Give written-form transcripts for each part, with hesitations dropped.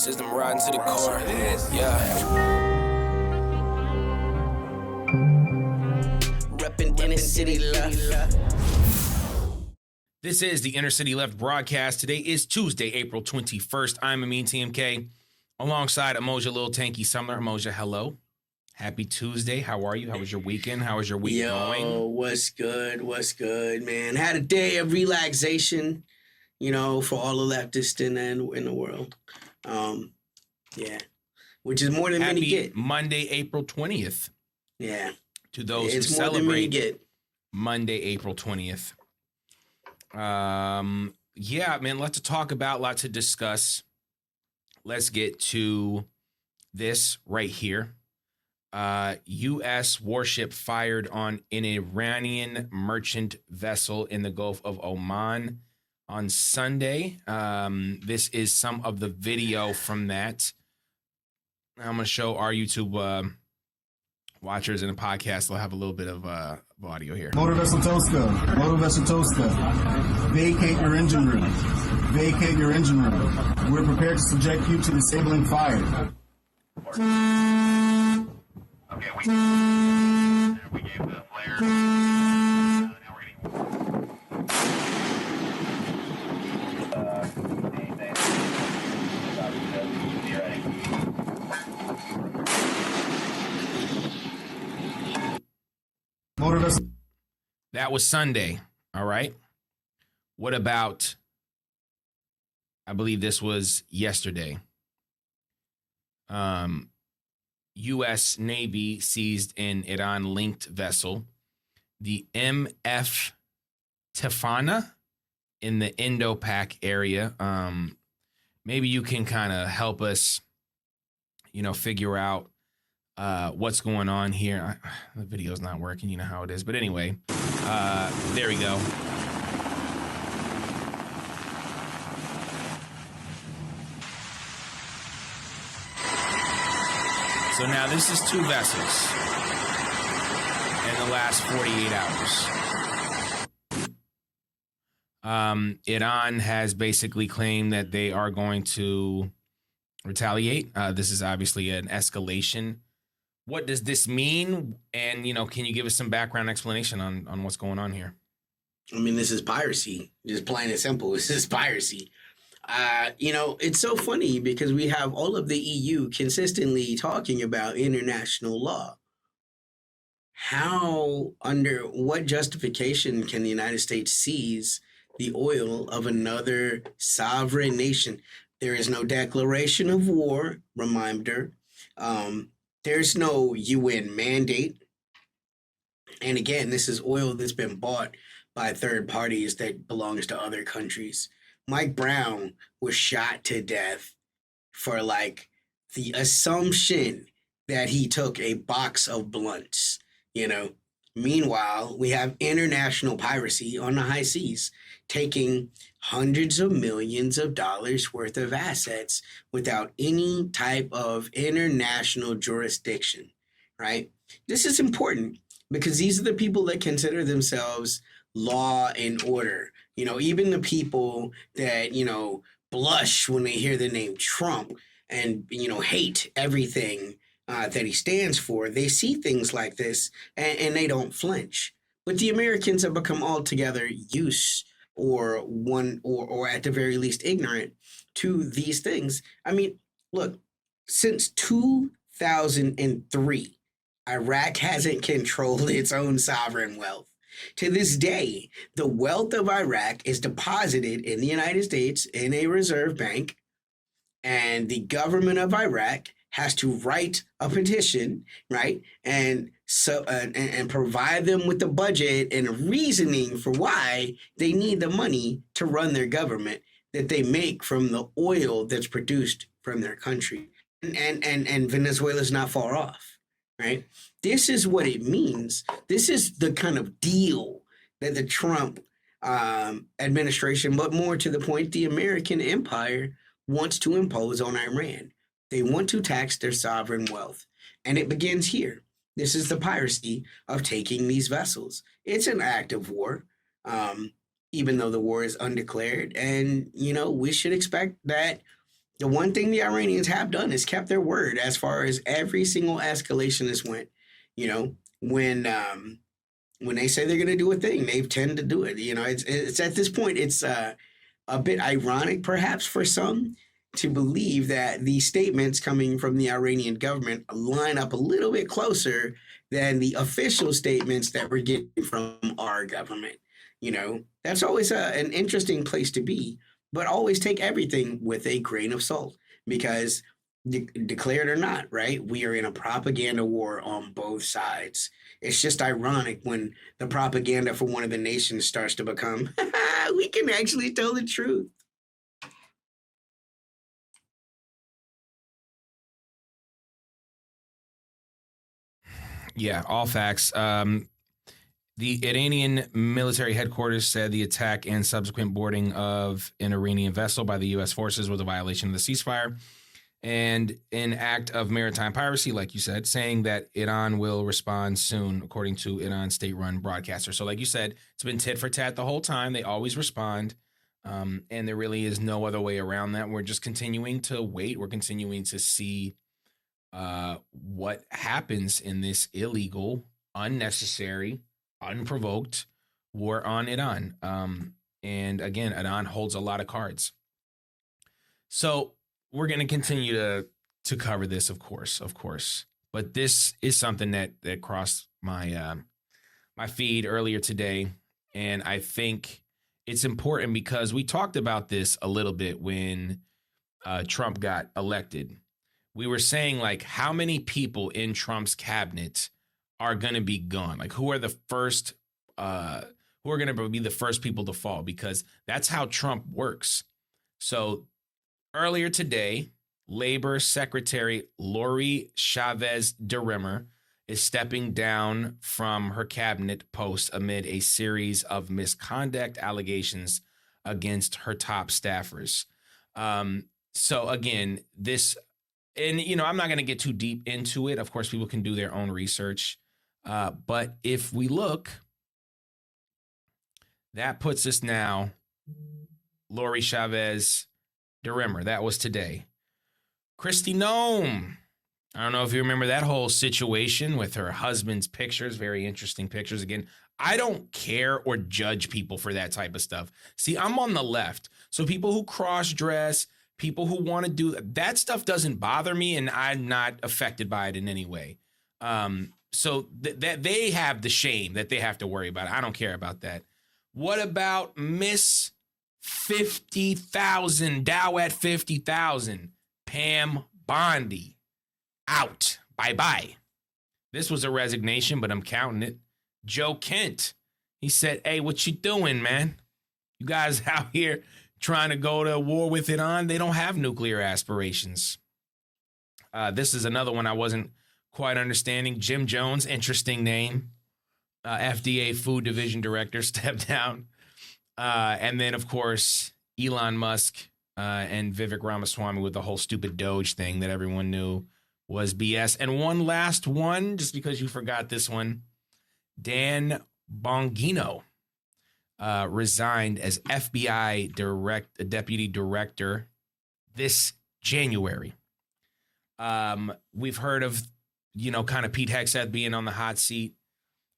System riding to the core. Yeah. Reppin' inner city left. This is the Inner City Left broadcast. Today is Tuesday, April 21st. I'm Amin TMK alongside Amoja, Little Tanky Summer. Amoja, hello. Happy Tuesday. How are you? How was your weekend? How was your week going? What's good? What's good, man? Had a day of relaxation, for all the leftists in the world. Yeah, which is more than many get. Happy Monday, April 20th. Yeah. To those who more than many celebrate get. Monday, April 20th. Yeah, man, lots to talk about, lots to discuss. Let's get to this right here. U.S. warship fired on an Iranian merchant vessel in the Gulf of Oman on Sunday. This is some of the video from that. I'm going to show our YouTube watchers in the podcast. They'll have a little bit of audio here. Motor Vessel Tosca, vacate your engine room. Vacate your engine room. We're prepared to subject you to disabling fire. Okay, we gave the flare. Now we're Motor Vessel. That was Sunday. All right. What about, I believe this was yesterday. U.S. Navy seized an Iran-linked vessel, the MF Tefana, in the Indo-Pac area. Maybe you can kind of help us, figure out what's going on here. The video's not working, you know how it is. But anyway, there we go. So now this is two vessels in the last 48 hours. Iran has basically claimed that they are going to retaliate. This is obviously an escalation. What does this mean? And, can you give us some background explanation on what's going on here? I mean, this is piracy. Just plain and simple. This is piracy. It's so funny because we have all of the EU consistently talking about international law. How, under what justification can the United States seize the oil of another sovereign nation? There is no declaration of war, reminder. There's no UN mandate. And again, this is oil that's been bought by third parties that belongs to other countries. Mike Brown was shot to death for the assumption that he took a box of blunts, Meanwhile, we have international piracy on the high seas, taking hundreds of millions of dollars worth of assets without any type of international jurisdiction, right? This is important because these are the people that consider themselves law and order. Even the people that, blush when they hear the name Trump and, hate everything that he stands for, they see things like this and they don't flinch. But the Americans have become altogether used or at the very least ignorant to these things. I mean, look, since 2003, Iraq hasn't controlled its own sovereign wealth. To this day, the wealth of Iraq is deposited in the United States in a reserve bank, and the government of Iraq has to write a petition, right? And provide them with the budget and reasoning for why they need the money to run their government that they make from the oil that's produced from their country. And Venezuela's not far off, right? This is what it means. This is the kind of deal that the Trump administration, but more to the point, the American empire wants to impose on Iran. They want to tax their sovereign wealth. And it begins here. This is the piracy of taking these vessels. It's an act of war. even though the war is undeclared. And, we should expect that the one thing the Iranians have done is kept their word as far as every single escalation has went. You know, when they say they're going to do a thing, they tend to do it. You know, it's at this point, it's a bit ironic, perhaps, for some to believe that the statements coming from the Iranian government line up a little bit closer than the official statements that we're getting from our government. You know, that's always an interesting place to be, but always take everything with a grain of salt because declared or not, right? We are in a propaganda war on both sides. It's just ironic when the propaganda for one of the nations starts to become, we can actually tell the truth. Yeah, all facts. The Iranian military headquarters said the attack and subsequent boarding of an Iranian vessel by the U.S. forces was a violation of the ceasefire and an act of maritime piracy, like you said, saying that Iran will respond soon, according to Iran's state-run broadcaster. So like you said, it's been tit for tat the whole time. They always respond, and there really is no other way around that. We're just continuing to wait. We're continuing to see what happens in this illegal, unnecessary, unprovoked war on Iran. And again, Iran holds a lot of cards. So we're going to continue to cover this, of course. But this is something that crossed my my feed earlier today, and I think it's important because we talked about this a little bit when Trump got elected. We were saying, like, how many people in Trump's cabinet are going to be gone? Like, who are the first, who are going to be the first people to fall? Because that's how Trump works. So earlier today, Labor Secretary Lori Chavez DeRimmer is stepping down from her cabinet post amid a series of misconduct allegations against her top staffers. So again, this, and, you know, I'm not going to get too deep into it. Of course, people can do their own research. But if we look, that puts us now, Lori Chavez DeRimmer, that was today. Kristi Noem, I don't know if you remember that whole situation with her husband's pictures, very interesting pictures. Again, I don't care or judge people for that type of stuff. See, I'm on the left. So people who cross-dress, people who want to do that stuff doesn't bother me, and I'm not affected by it in any way. So that they have the shame that they have to worry about. I don't care about that. What about Miss 50,000, Dow at 50,000, Pam Bondi? Out. Bye-bye. This was a resignation, but I'm counting it. Joe Kent, he said, hey, what you doing, man? You guys out here trying to go to war with Iran? They don't have nuclear aspirations. This is another one I wasn't quite understanding. Jim Jones, interesting name. FDA Food Division Director, stepped down. And then, of course, Elon Musk and Vivek Ramaswamy with the whole stupid Doge thing that everyone knew was BS. And one last one, just because you forgot this one, Dan Bongino resigned as FBI deputy director this January. We've heard of, kind of Pete Hegseth being on the hot seat.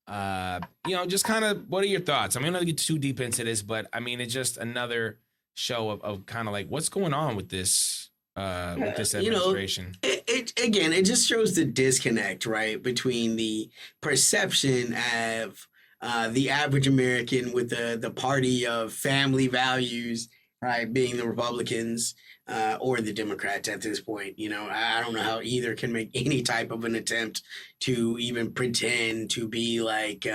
Just kind of, what are your thoughts? I'm not gonna get too deep into this, but I mean, it's just another show of kind of like what's going on with this administration. It just shows the disconnect, right, between the perception of the average American with the party of family values, right, being the Republicans or the Democrats at this point. I don't know how either can make any type of an attempt to even pretend to be like,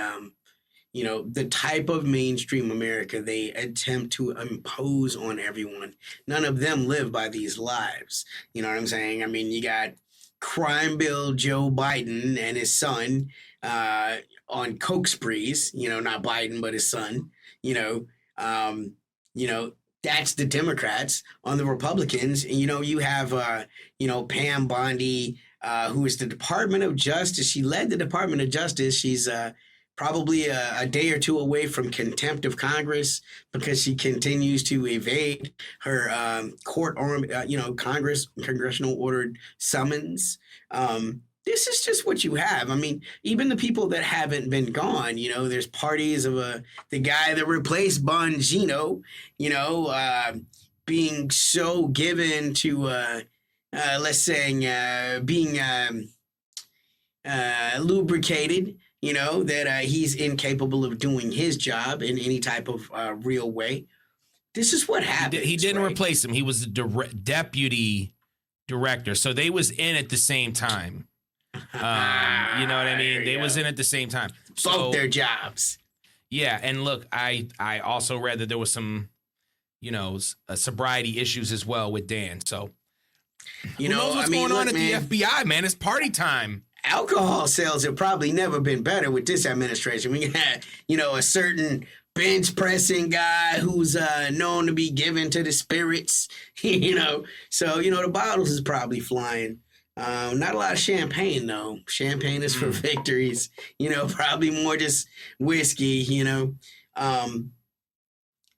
the type of mainstream America they attempt to impose on everyone. None of them live by these lives. You know what I'm saying? I mean, you got crime bill Joe Biden and his son on coke sprees, not Biden, but his son, that's the Democrats. On the Republicans, you have, Pam Bondi, who is the Department of Justice. She led the Department of Justice. She's probably a day or two away from contempt of Congress because she continues to evade her congressional ordered summons. This is just what you have. I mean, even the people that haven't been gone, there's parties of the guy that replaced Bongino, being so given to, let's say, being lubricated, that he's incapable of doing his job in any type of real way. This is what happened. He didn't right? replace him. He was the deputy director. So they was in at the same time. You know what I mean? They was in at the same time. Both their jobs. Yeah. And look, I also read that there was some, sobriety issues as well with Dan. So who knows what's going on at the FBI, man? It's party time. Alcohol sales have probably never been better with this administration. We had, a certain bench pressing guy who's known to be given to the spirits, so, the bottles is probably flying. Not a lot of champagne, though. Champagne is for victories, probably more just whiskey,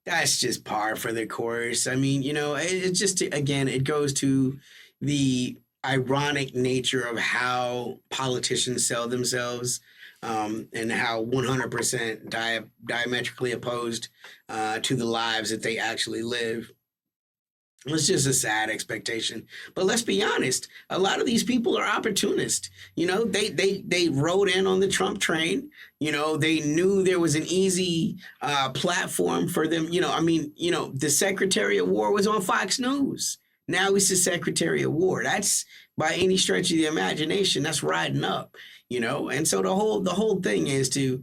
that's just par for the course. I mean, it just, again, it goes to the ironic nature of how politicians sell themselves, and how 100% diametrically opposed to the lives that they actually live. It's just a sad expectation. But let's be honest, a lot of these people are opportunists. They rode in on the Trump train. They knew there was an easy platform for them. The Secretary of War was on Fox News. Now he's the Secretary of War. That's, by any stretch of the imagination, that's riding up, And so the whole thing is to,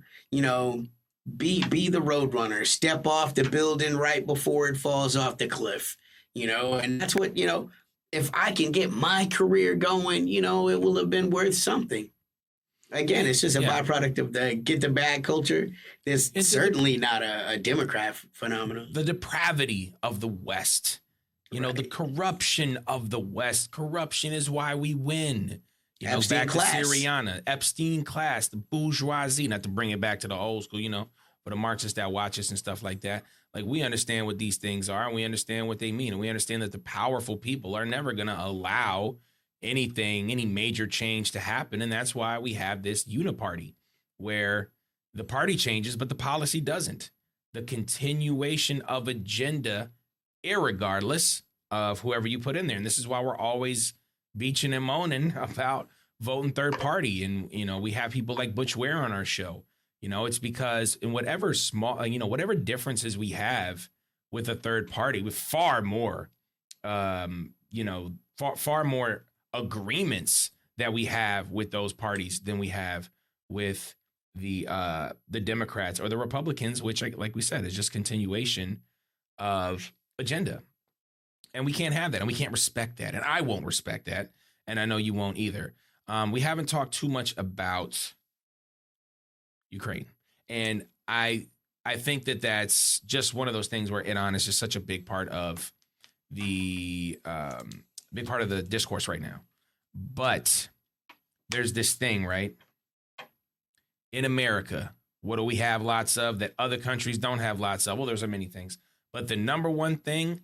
be the road runner, step off the building right before it falls off the cliff, and that's what, if I can get my career going, it will have been worth something. Again, it's just a byproduct of the get the bag culture. It's certainly not a Democrat phenomenon. The depravity of the West. The corruption of the West. Corruption is why we win. Epstein class. To Syriana, Epstein class, the bourgeoisie, not to bring it back to the old school, for the Marxists that watch us and stuff like that. Like, we understand what these things are, and we understand what they mean. And we understand that the powerful people are never going to allow any major change to happen. And that's why we have this uniparty where the party changes, but the policy doesn't. The continuation of agenda, irregardless of whoever you put in there. And this is why we're always beaching and moaning about voting third party. And, we have people like Butch Ware on our show. It's because in whatever whatever differences we have with a third party, with far more, far more agreements that we have with those parties than we have with the Democrats or the Republicans, which, like we said, is just continuation of agenda. And we can't have that, and we can't respect that, and I won't respect that, and I know you won't either. We haven't talked too much about Ukraine, and I think that that's just one of those things where Iran is just such a big part of the discourse right now. But there's this thing, right? In America, what do we have lots of that other countries don't have lots of? Well, there's so many things, but the number one thing.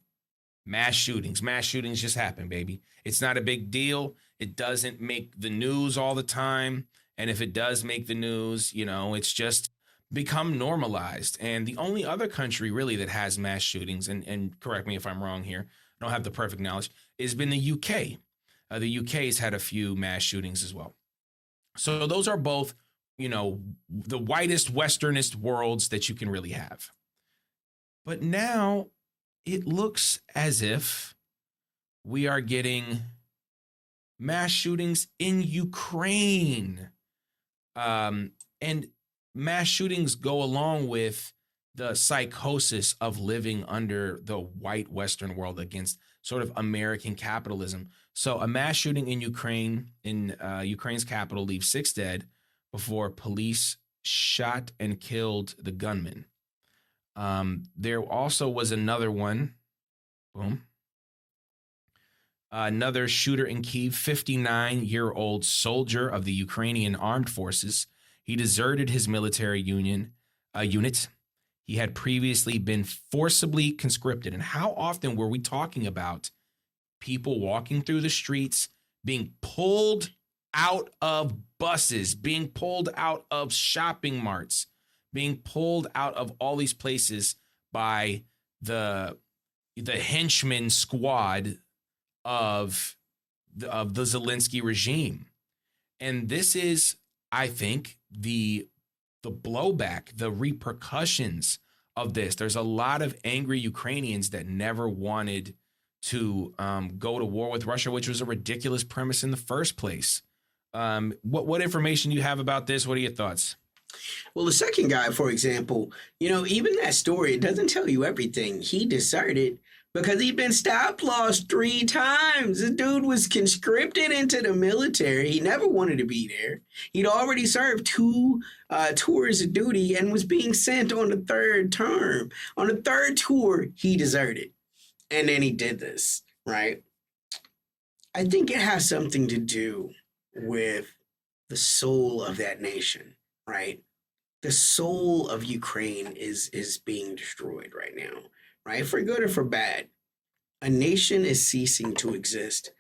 Mass shootings. Mass shootings just happen, baby. It's not a big deal. It doesn't make the news all the time. And if it does make the news, it's just become normalized. And the only other country really that has mass shootings, and correct me if I'm wrong here, I don't have the perfect knowledge, has been the UK. The UK's had a few mass shootings as well. So those are both, the whitest, westernist worlds that you can really have. But now it looks as if we are getting mass shootings in Ukraine. And mass shootings go along with the psychosis of living under the white Western world against sort of American capitalism. So a mass shooting in Ukraine, in Ukraine's capital, leaves 6 dead before police shot and killed the gunman. There also was another one. Boom. Another shooter in Kyiv, 59-year-old soldier of the Ukrainian armed forces, He deserted his military unit. He had previously been forcibly conscripted. And how often were we talking about people walking through the streets, being pulled out of buses, being pulled out of shopping marts, being pulled out of all these places by the henchman squad of the Zelensky regime? And this is, I think, the blowback, the repercussions of this. There's a lot of angry Ukrainians that never wanted to go to war with Russia, which was a ridiculous premise in the first place. What information do you have about this? What are your thoughts? Well, the second guy, for example, even that story, it doesn't tell you everything. He deserted because he'd been stop-lossed 3 times. This dude was conscripted into the military. He never wanted to be there. He'd already served 2 tours of duty and was being sent on the 3rd term. On the 3rd tour, he deserted. And then he did this, right? I think it has something to do with the soul of that nation, right? The soul of Ukraine is being destroyed right now, right? For good or for bad. A nation is ceasing to exist.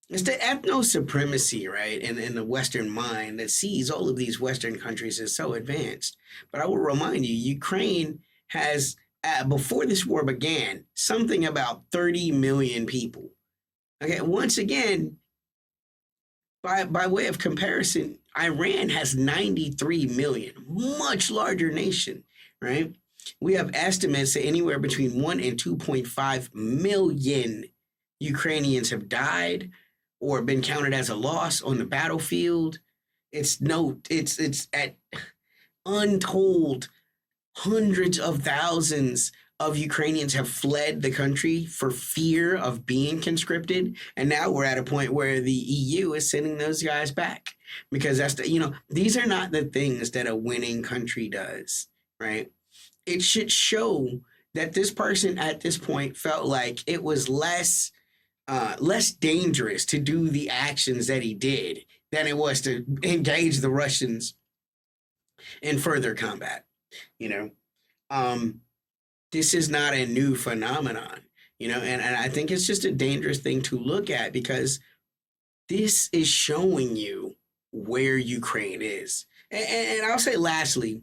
It's the ethno-supremacy, right, in the Western mind that sees all of these Western countries as so advanced. But I will remind you, Ukraine has, before this war began, something about 30 million people. Okay, once again, by way of comparison, Iran has 93 million, much larger nation, right? We have estimates that anywhere between 1 and 2.5 million Ukrainians have died or been counted as a loss on the battlefield. It's at untold hundreds of thousands of Ukrainians have fled the country for fear of being conscripted. And now we're at a point where the EU is sending those guys back because these are not the things that a winning country does, right? It should show that this person at this point felt like it was less dangerous to do the actions that he did than it was to engage the Russians in further combat. This is not a new phenomenon, and I think it's just a dangerous thing to look at because this is showing you where Ukraine is. And I'll say lastly,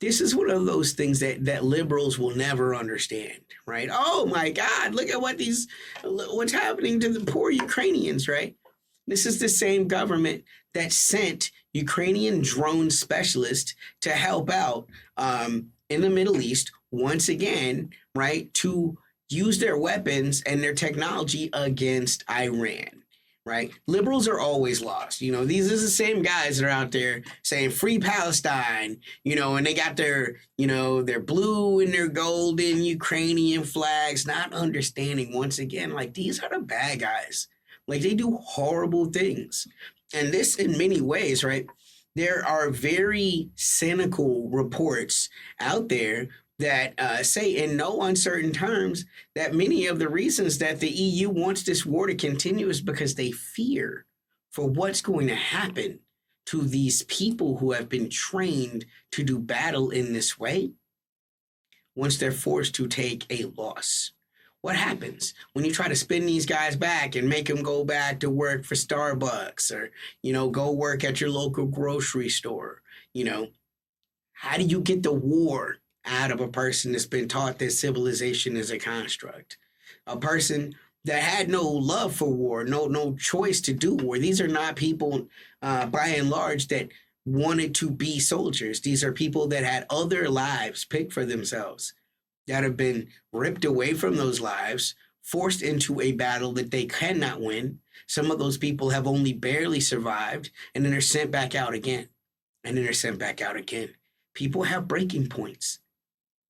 this is one of those things that liberals will never understand, right? Oh my God, look at what's happening to the poor Ukrainians, right? This is the same government that sent Ukrainian drone specialists to help out in the Middle East once again, right, to use their weapons and their technology against Iran, right? Liberals are always lost. These are the same guys that are out there saying free Palestine, and they got their blue and their golden Ukrainian flags, not understanding once again, like these are the bad guys. Like they do horrible things. And this in many ways, right? There are very cynical reports out there that say in no uncertain terms that many of the reasons that the EU wants this war to continue is because they fear for what's going to happen to these people who have been trained to do battle in this way once they're forced to take a loss. What happens when you try to spin these guys back and make them go back to work for Starbucks or, go work at your local grocery store? How do you get the war out of a person that's been taught that civilization is a construct? A person that had no love for war, no choice to do war. These are not people, by and large, that wanted to be soldiers. These are people that had other lives picked for themselves, that have been ripped away from those lives, forced into a battle that they cannot win. Some of those people have only barely survived, and then they're sent back out again, and then they're sent back out again. People have breaking points,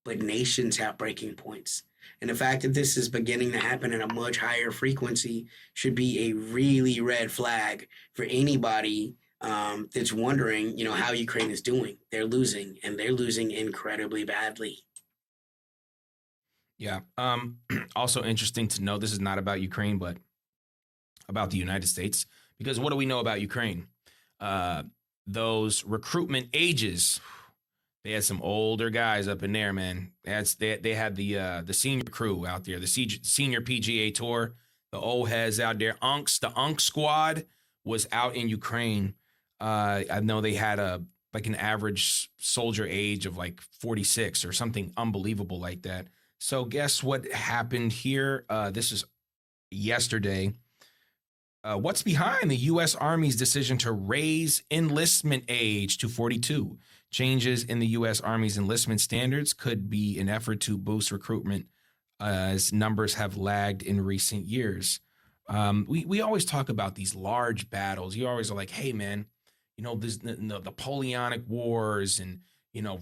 but nations have breaking points. And the fact that this is beginning to happen at a much higher frequency should be a really red flag for anybody that's wondering, how Ukraine is doing. They're losing, and they're losing incredibly badly. Yeah. Also interesting to know, this is not about Ukraine, but about the United States, because what do we know about Ukraine? those recruitment ages. They had some older guys up in there, man. They had the senior crew out there, the senior PGA Tour, the old heads out there. The Unk squad was out in Ukraine. I know they had an average soldier age of like 46 or something unbelievable like that. So guess what happened here? This is yesterday. What's behind the U.S. Army's decision to raise enlistment age to 42? Changes in the U.S. Army's enlistment standards could be an effort to boost recruitment as numbers have lagged in recent years. We always talk about these large battles. You always are like, hey, man, the Napoleonic Wars and,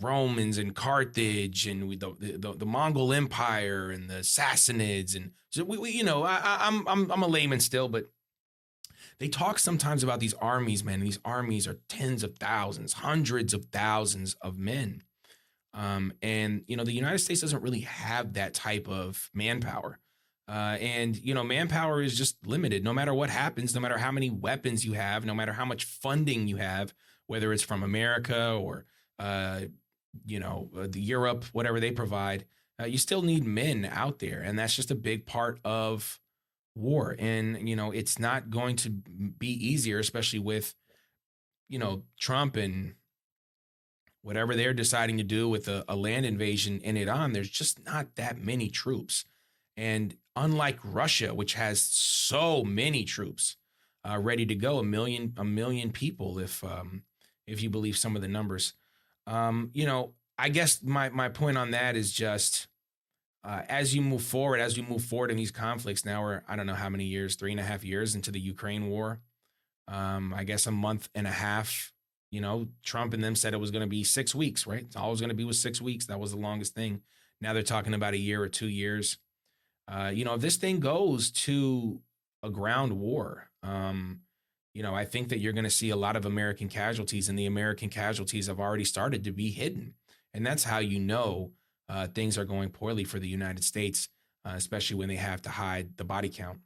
Romans and Carthage and the Mongol Empire and the Sassanids. And so I'm a layman still, but they talk sometimes about these armies, man. These armies are tens of thousands, hundreds of thousands of men. And the United States doesn't really have that type of manpower. Manpower is just limited. No matter what happens, no matter how many weapons you have, no matter how much funding you have, whether it's from America or, the Europe, whatever they provide, you still need men out there. And that's just a big part of war. And, it's not going to be easier, especially with, Trump and whatever they're deciding to do with a land invasion in Iran. There's just not that many troops. And unlike Russia, which has so many troops ready to go, a million people, if you believe some of the numbers, I guess my point on that is just, as we move forward in these conflicts, now we're, I don't know how many years, 3.5 years into the Ukraine war. I guess a month and a half, Trump and them said it was going to be 6 weeks, right? It's all it was going to be was 6 weeks. That was the longest thing. Now they're talking about a year or 2 years. If this thing goes to a ground war, I think that you're going to see a lot of American casualties, and the American casualties have already started to be hidden. And that's how things are going poorly for the United States, especially when they have to hide the body count.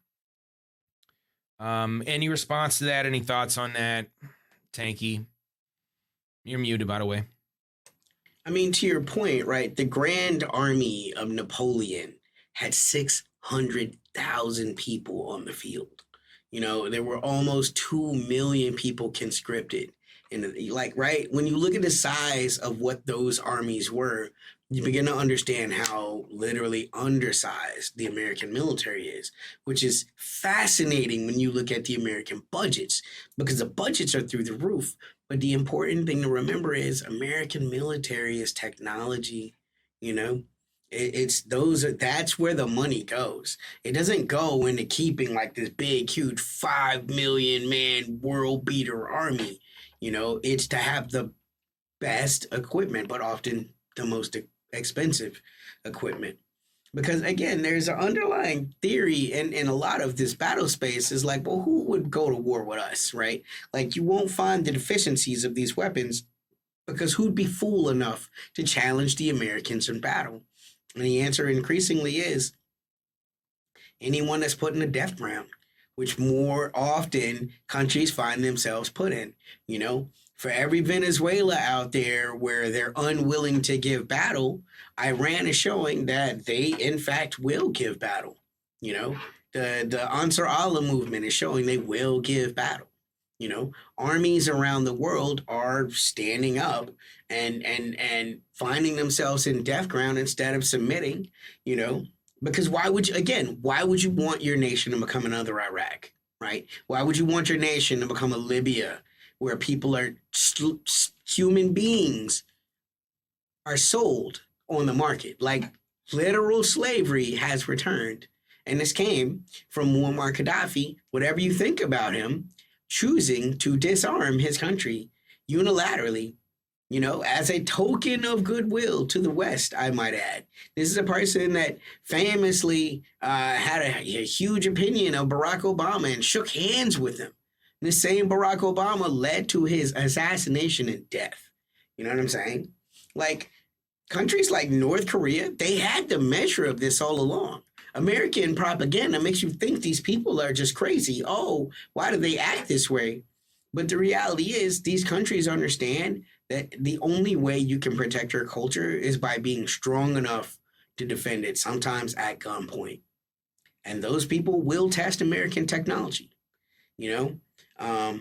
Any response to that? Any thoughts on that? Tanky, you're muted, by the way. I mean, to your point, right? The Grand Army of Napoleon had 600,000 people on the field. There were almost 2 million people conscripted. And right, when you look at the size of what those armies were, you begin to understand how literally undersized the American military is, which is fascinating when you look at the American budgets, because the budgets are through the roof. But the important thing to remember is American military is technology, that's where the money goes. It doesn't go into keeping like this big, huge 5 million man world beater army. It's to have the best equipment, but often the most expensive equipment. Because again, there's an underlying theory in a lot of this battle space is like, well, who would go to war with us, right? Like, you won't find the deficiencies of these weapons because who'd be fool enough to challenge the Americans in battle? And the answer increasingly is anyone that's put in a death round, which more often countries find themselves put in. For every Venezuela out there where they're unwilling to give battle, Iran is showing that they, in fact, will give battle. The Ansar Allah movement is showing they will give battle. Armies around the world are standing up and finding themselves in death ground instead of submitting, because why would you want your nation to become another Iraq, right? Why would you want your nation to become a Libya where people are, human beings are sold on the market? Like, literal slavery has returned. And this came from Muammar Gaddafi, whatever you think about him, choosing to disarm his country unilaterally, as a token of goodwill to the West, I might add. This is a person that famously had a huge opinion of Barack Obama and shook hands with him. And the same Barack Obama led to his assassination and death. You know what I'm saying? Like, countries like North Korea, they had the measure of this all along. American propaganda makes you think these people are just crazy. Oh, why do they act this way? But the reality is, these countries understand that the only way you can protect your culture is by being strong enough to defend it, sometimes at gunpoint. And those people will test American technology. You know,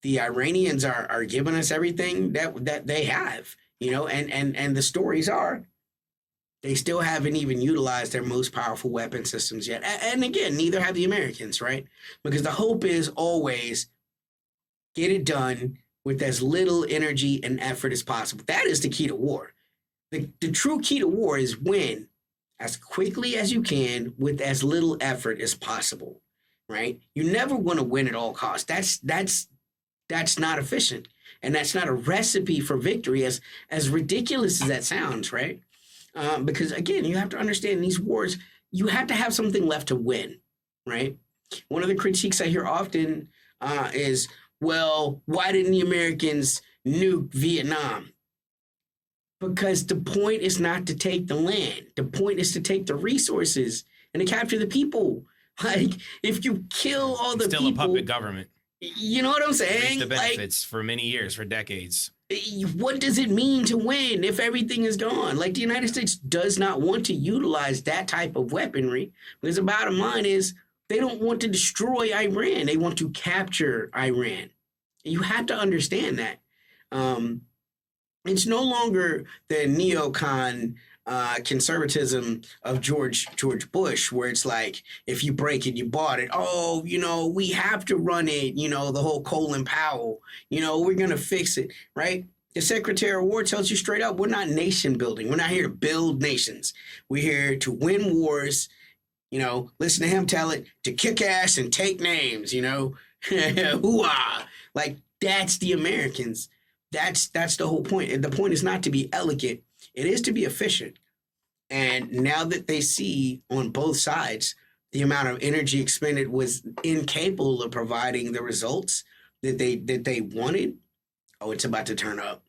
the Iranians are giving us everything that they have. You know, and the stories are they still haven't even utilized their most powerful weapon systems yet. And again, neither have the Americans, right? Because the hope is always get it done with as little energy and effort as possible. That is the key to war. The true key to war is win as quickly as you can with as little effort as possible, right? You never want to win at all costs. That's not efficient. And that's not a recipe for victory, as ridiculous as that sounds, right? Because again, you have to understand these wars, you have to have something left to win, right? One of the critiques I hear often is, well, why didn't the Americans nuke Vietnam? Because the point is not to take the land. The point is to take the resources and to capture the people. Like, if you kill all the Still people, a puppet government. You know what I'm saying? The benefits for many years, for decades. What does it mean to win if everything is gone? Like, the United States does not want to utilize that type of weaponry, because the bottom line is they don't want to destroy Iran. They want to capture Iran. You have to understand that. It's no longer the neocon conservatism of George Bush, where it's like, if you break it, you bought it. Oh, we have to run it. The whole Colin Powell. We're gonna fix it, right? The Secretary of War tells you straight up, we're not nation building. We're not here to build nations. We're here to win wars. Listen to him tell it, to kick ass and take names. Hoo-ah. Like, that's the Americans. That's the whole point. And the point is not to be elegant. It is to be efficient. And now that they see on both sides the amount of energy expended was incapable of providing the results that they wanted, it's about to turn up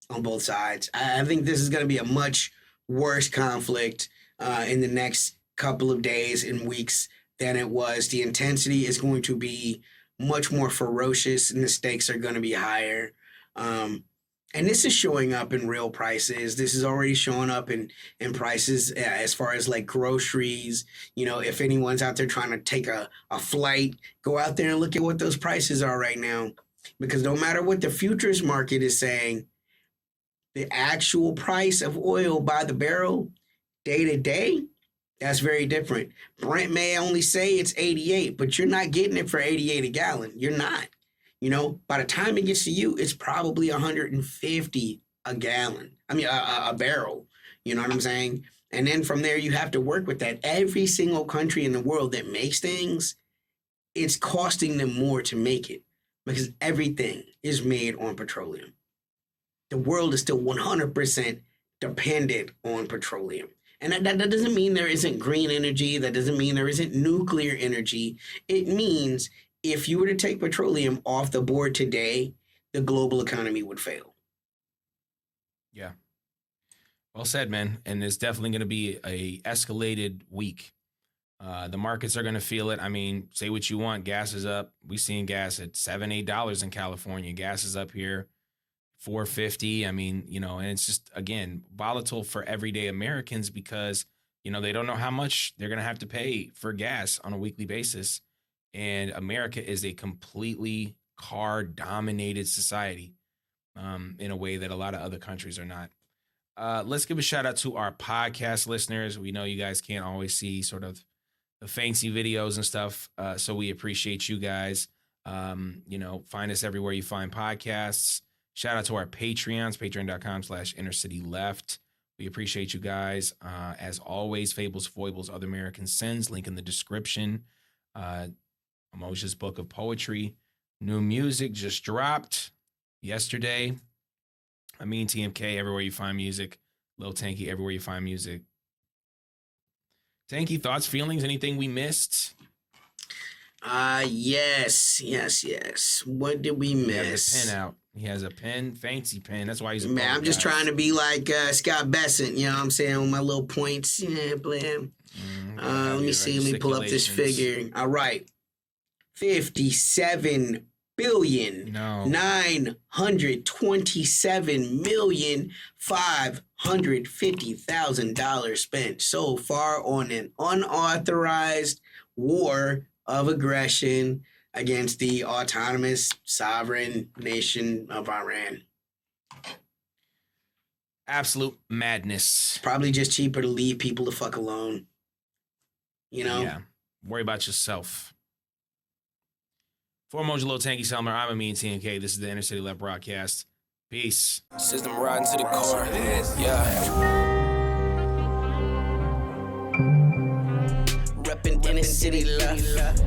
on both sides. I think this is going to be a much worse conflict in the next couple of days and weeks than it was. The intensity is going to be much more ferocious, and the stakes are going to be higher. And this is showing up in real prices. This is already showing up in prices as far as like groceries. If anyone's out there trying to take a flight, go out there and look at what those prices are right now. Because no matter what the futures market is saying, the actual price of oil by the barrel day to day, that's very different. Brent may only say it's 88, but you're not getting it for 88 a gallon. You're not. By the time it gets to you, it's probably 150 a gallon. I mean, a barrel. You know what I'm saying? And then from there, you have to work with that. Every single country in the world that makes things, it's costing them more to make it because everything is made on petroleum. The world is still 100% dependent on petroleum. And that doesn't mean there isn't green energy. That doesn't mean there isn't nuclear energy. It means if you were to take petroleum off the board today, the global economy would fail. Yeah. Well said, man. And it's definitely going to be a escalated week. The markets are going to feel it. I mean, say what you want. Gas is up. We're seeing gas at $7, $8 in California. Gas is up here, $4.50. I mean, and it's just, again, volatile for everyday Americans because, they don't know how much they're going to have to pay for gas on a weekly basis. And America is a completely car-dominated society in a way that a lot of other countries are not. Let's give a shout out to our podcast listeners. We know you guys can't always see sort of the fancy videos and stuff, so we appreciate you guys. Find us everywhere you find podcasts. Shout out to our Patreons, patreon.com/innercityleft. We appreciate you guys. As always, Fables, Foibles, Other American Sins, link in the description. Amoja's book of poetry. New music just dropped yesterday. TMK, everywhere you find music. Lil Tanky, everywhere you find music. Tanky, thoughts, feelings, anything we missed? Yes. What did we miss? He has a pen out. He has a pen, fancy pen. That's why he's a man. I'm just trying to be like Scott Bessent, you know what I'm saying, with my little points. Yeah, blam. Let me see. Let me pull up this figure. All right. 57 billion No. $927,550,000 spent so far on an unauthorized war of aggression against the autonomous sovereign nation of Iran. Absolute madness. Probably just cheaper to leave people the fuck alone. You know? Yeah. Worry about yourself. For Amoja, Little Tanky Selmer, I'm Amin TNK. This is the Inner City Left broadcast. Peace. System riding to the core. Yeah. Reppin' inner city left.